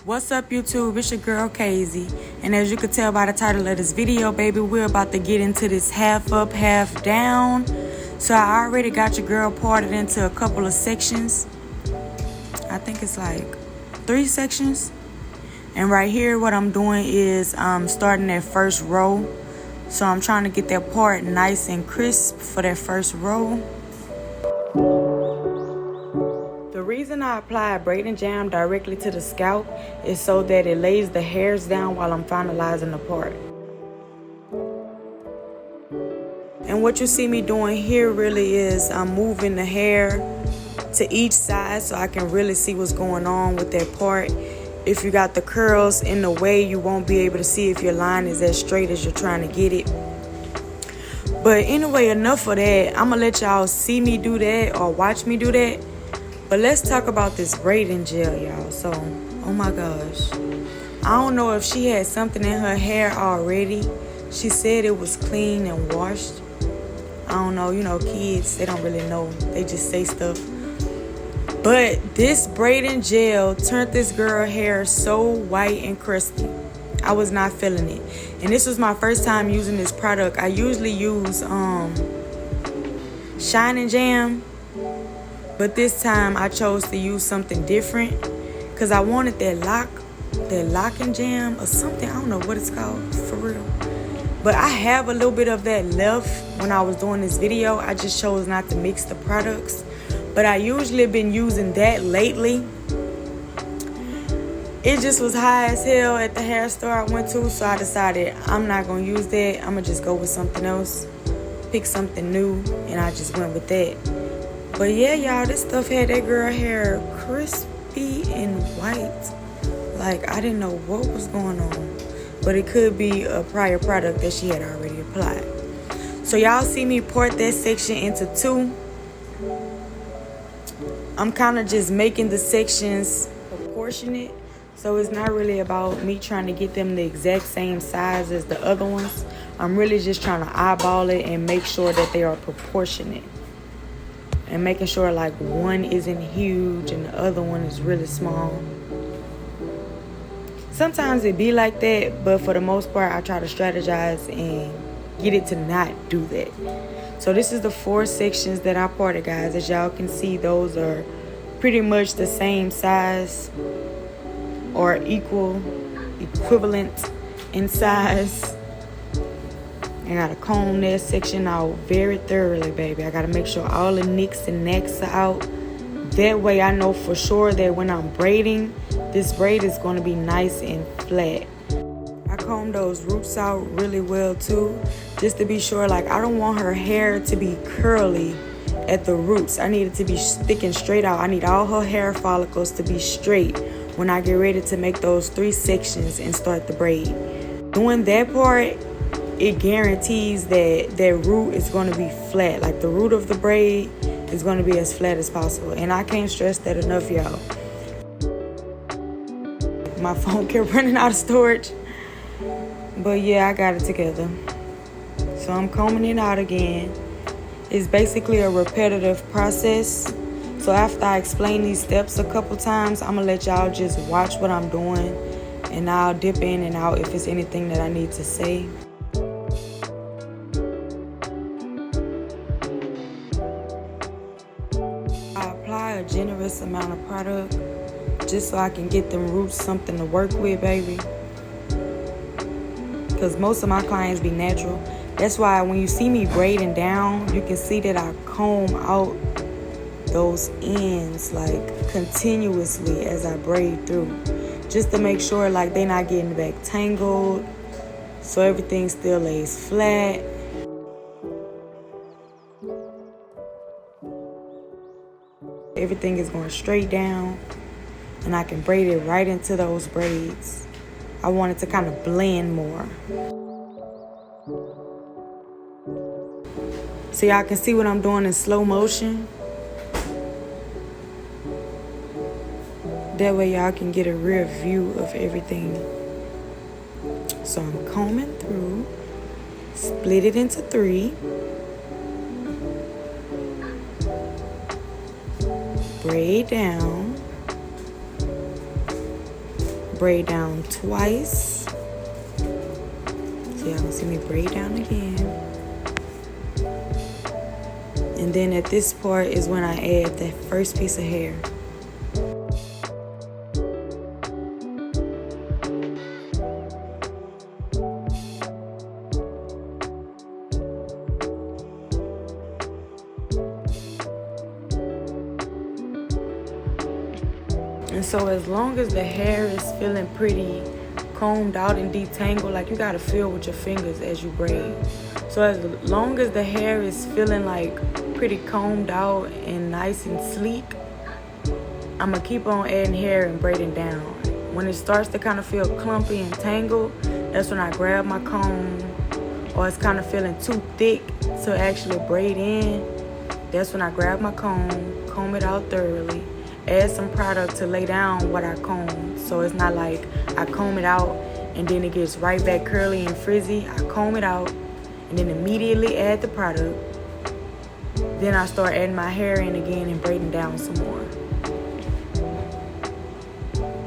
What's up, YouTube? It's your girl Casey, and as you can tell by the title of this video, baby, we're about to get into this half up, half down. So I already got your girl parted into a couple of sections. I think it's like 3 sections. And right here, what I'm doing is starting that first row. So I'm trying to get that part nice and crisp for that first row. The reason I apply braiding jam directly to the scalp is so that it lays the hairs down while I'm finalizing the part. And what you see me doing here really is I'm moving the hair to each side so I can really see what's going on with that part. If you got the curls in the way, you won't be able to see if your line is as straight as you're trying to get it. But anyway, enough of that. I'm gonna let y'all see me do that or watch me do that. But let's talk about this braiding gel, y'all. So, oh my gosh. I don't know if she had something in her hair already. She said it was clean and washed. I don't know, you know, kids, they don't really know. They just say stuff. But this braiding gel turned this girl hair so white and crusty. I was not feeling it. And this was my first time using this product. I usually use Shining Jam. But this time I chose to use something different because I wanted that locking jam or something. I don't know what it's called for real. But I have a little bit of that left when I was doing this video. I just chose not to mix the products. But I usually have been using that lately. It just was high as hell at the hair store I went to. So I decided I'm not going to use that. I'm going to just go with something else. Pick something new. And I just went with that. But yeah, y'all, this stuff had that girl hair crispy and white. Like, I didn't know what was going on. But it could be a prior product that she had already applied. So y'all see me part that section into 2. I'm kind of just making the sections proportionate. So it's not really about me trying to get them the exact same size as the other ones. I'm really just trying to eyeball it and make sure that they are proportionate. And making sure like one isn't huge and the other one is really small. Sometimes it be like that, but for the most part, I try to strategize and get it to not do that. So this is the 4 sections that I parted, guys. As y'all can see, those are pretty much the same size or equivalent in size. I gotta comb that section out very thoroughly, baby. I gotta make sure all the nicks and necks are out. That way I know for sure that when I'm braiding, this braid is gonna be nice and flat. I comb those roots out really well too, just to be sure. Like, I don't want her hair to be curly at the roots. I need it to be sticking straight out. I need all her hair follicles to be straight when I get ready to make those 3 sections and start the braid. Doing that part, it guarantees that that root is going to be flat. Like, the root of the braid is going to be as flat as possible. And I can't stress that enough, y'all. My phone kept running out of storage. But yeah, I got it together. So I'm combing it out again. It's basically a repetitive process. So after I explain these steps a couple times, I'm going to let y'all just watch what I'm doing. And I'll dip in and out if it's anything that I need to say. I apply a generous amount of product just so I can get them roots something to work with, baby. Because most of my clients be natural. That's why when you see me braiding down, you can see that I comb out those ends like continuously as I braid through. Just to make sure like they're not getting back tangled. So everything still lays flat. Everything is going straight down. And I can braid it right into those braids. I want it to kind of blend more. so y'all can see what I'm doing in slow motion. That way y'all can get a real view of everything. So I'm combing through, split it into 3. Braid down twice. So y'all can see me braid down again. And then at this part is when I add the first piece of hair. And so as long as the hair is feeling pretty combed out and detangled, like you gotta feel with your fingers as you braid. So as long as the hair is feeling like pretty combed out and nice and sleek, I'm gonna keep on adding hair and braiding down. When it starts to kind of feel clumpy and tangled, that's when I grab my comb, or it's kind of feeling too thick to actually braid in. That's when I grab my comb it out thoroughly, add some product to lay down what I combed. So it's not like I comb it out and then it gets right back curly and frizzy. I comb it out and then immediately add the product. Then I start adding my hair in again and braiding down some more.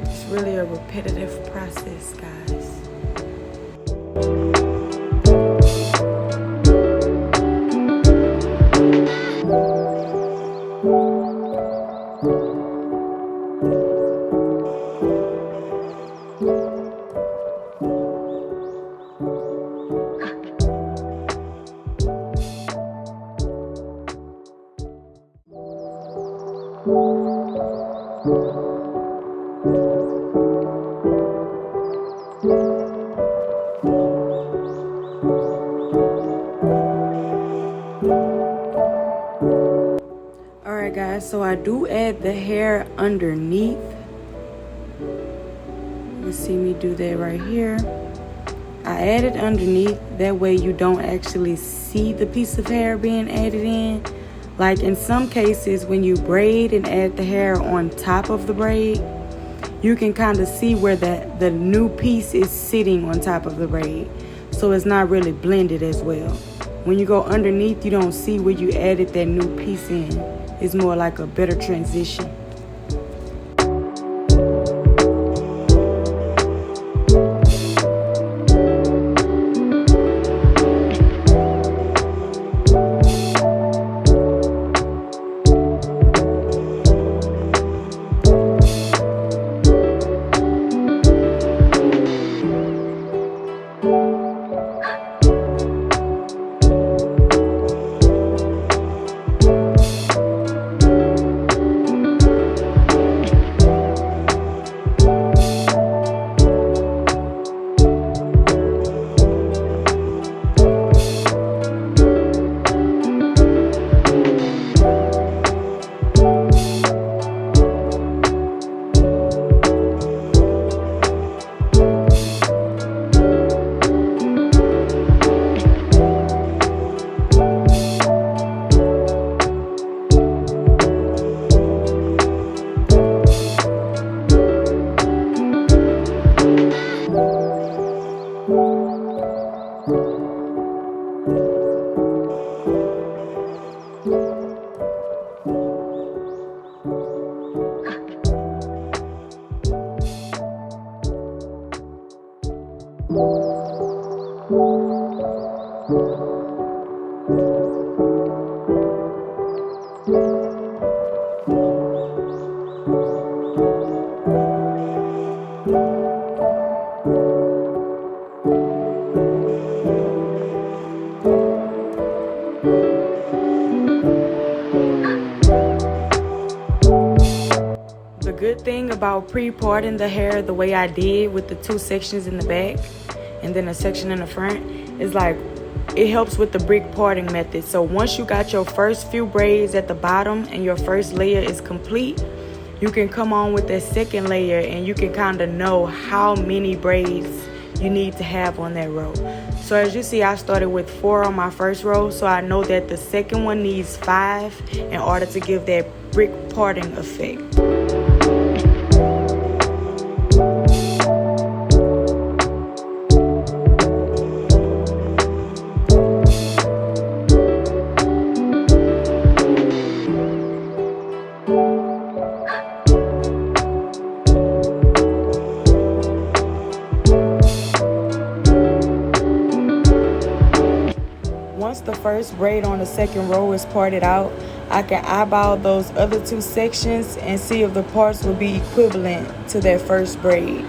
It's really a repetitive process, guys. Alright guys, so I do add the hair underneath. You see me do that right here. I add it underneath, that way you don't actually see the piece of hair being added in. Like in some cases, when you braid and add the hair on top of the braid, you can kind of see where the new piece is sitting on top of the braid. So it's not really blended as well. When you go underneath, you don't see where you added that new piece in. It's more like a better transition. The good thing about pre-parting the hair the way I did with the 2 sections in the back and then a section in the front is like it helps with the brick parting method. So once you got your first few braids at the bottom and your first layer is complete, you can come on with that second layer and you can kind of know how many braids you need to have on that row. So as you see, I started with 4 on my first row, so I know that the second one needs 5 in order to give that brick parting effect. Once the first braid on the second row is parted out, I can eyeball those other 2 sections and see if the parts will be equivalent to that first braid.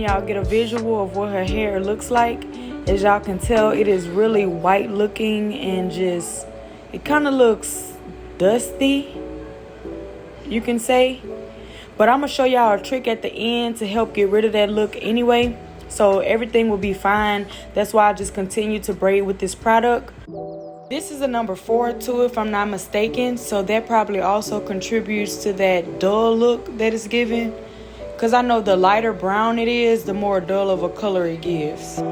y'all get a visual of what her hair looks like. As y'all can tell, it is really white looking and just, it kind of looks dusty, you can say. But I'm going to show y'all a trick at the end to help get rid of that look anyway. So everything will be fine. That's why I just continue to braid with this product. This is a number 4 too, if I'm not mistaken. So that probably also contributes to that dull look that it's giving. Because I know the lighter brown it is, the more dull of a color it gives.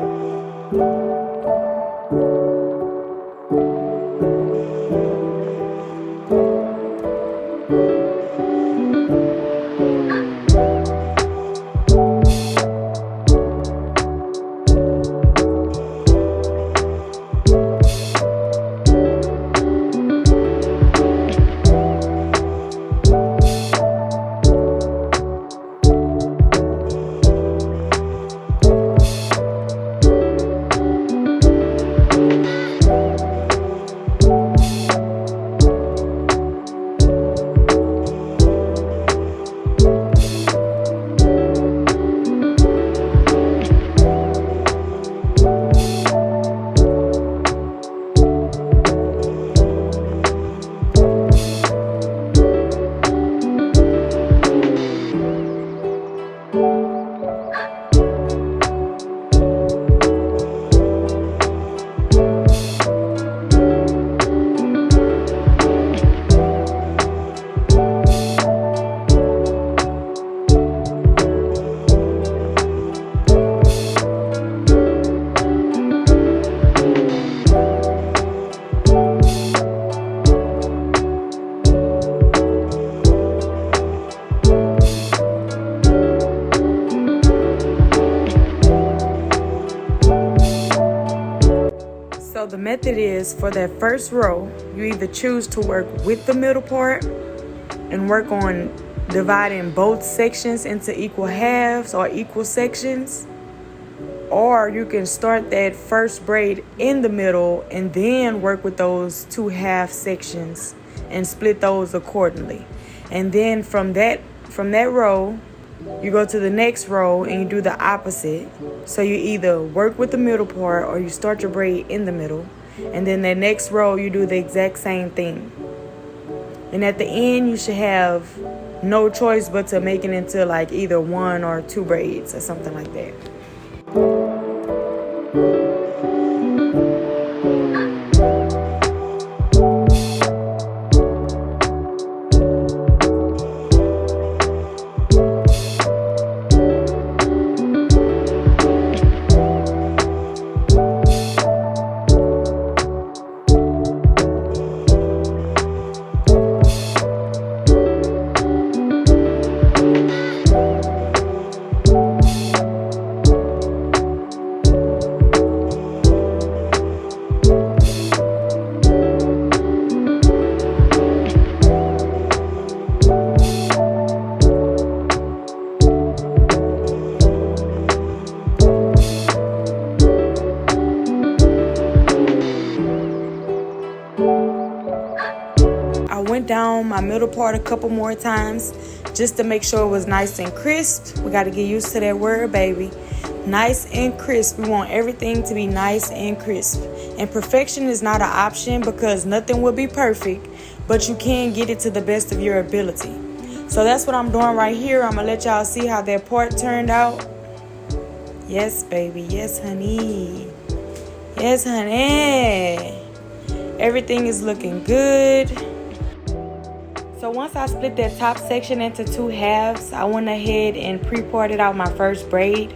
So the method is, for that first row, you either choose to work with the middle part and work on dividing both sections into equal halves or equal sections, or you can start that first braid in the middle and then work with those 2 half sections and split those accordingly. And then from that row, you go to the next row and you do the opposite. So you either work with the middle part or you start your braid in the middle. And then the next row, you do the exact same thing. And at the end, you should have no choice but to make it into like either 1 or 2 braids or something like that. Down my middle part a couple more times just to make sure it was nice and crisp. We got to get used to that word, baby. Nice and crisp. We want everything to be nice and crisp. And perfection is not an option because nothing will be perfect, but you can get it to the best of your ability. So that's what I'm doing right here. I'm gonna let y'all see how that part turned out. Yes, baby. Yes, honey. Yes, honey. Everything is looking good. So once I split that top section into 2 halves, I went ahead and pre-parted out my first braid.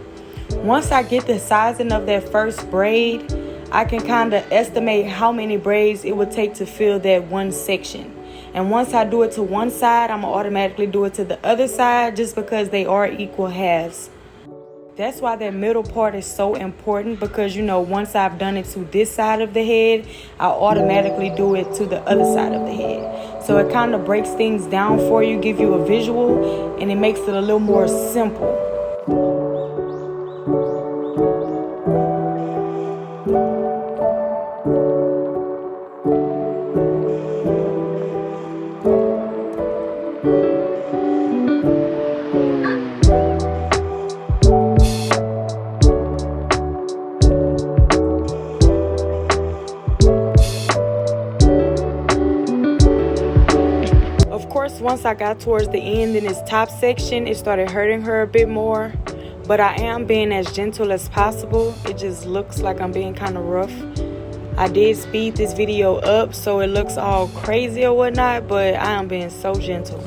Once I get the sizing of that first braid, I can kind of estimate how many braids it would take to fill that one section. And once I do it to one side, I'm going to automatically do it to the other side just because they are equal halves. That's why that middle part is so important because, you know, once I've done it to this side of the head, I'll automatically do it to the other side of the head. So it kind of breaks things down for you, give you a visual, and it makes it a little more simple. course, once I got towards the end in this top section, it started hurting her a bit more. But I am being as gentle as possible. It just looks like I'm being kind of rough. I did speed this video up so it looks all crazy or whatnot, but I am being so gentle.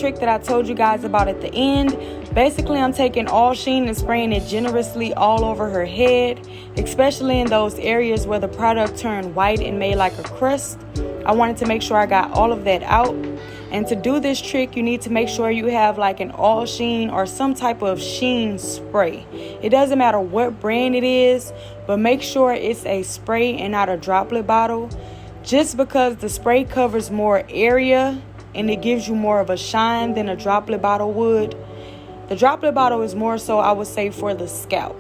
Trick that I told you guys about at the end. Basically, I'm taking all sheen and spraying it generously all over her head, especially in those areas where the product turned white and made like a crust. I wanted to make sure I got all of that out. And to do this trick, you need to make sure you have like an all sheen or some type of sheen spray. It doesn't matter what brand it is, but make sure it's a spray and not a droplet bottle, just because the spray covers more area and it gives you more of a shine than a droplet bottle would. The droplet bottle is more so, I would say, for the scalp.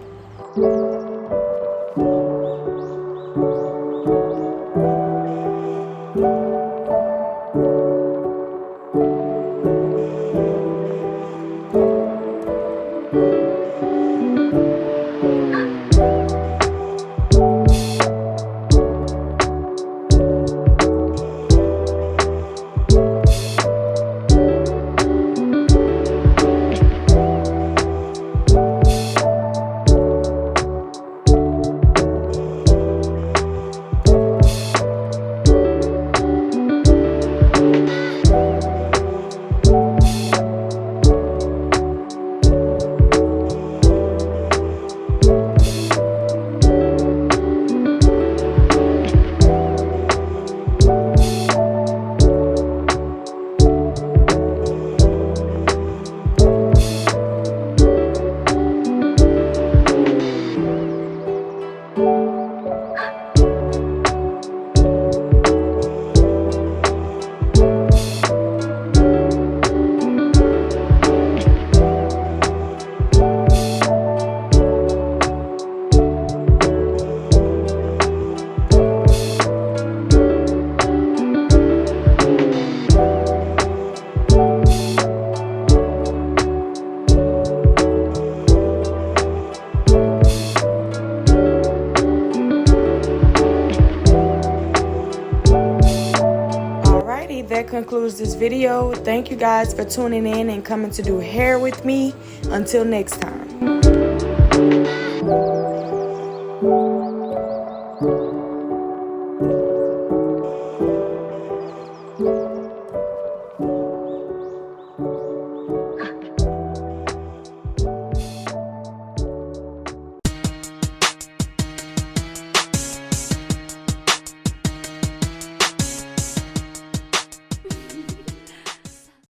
concludes this video. Thank you guys for tuning in and coming to do hair with me. Until next time.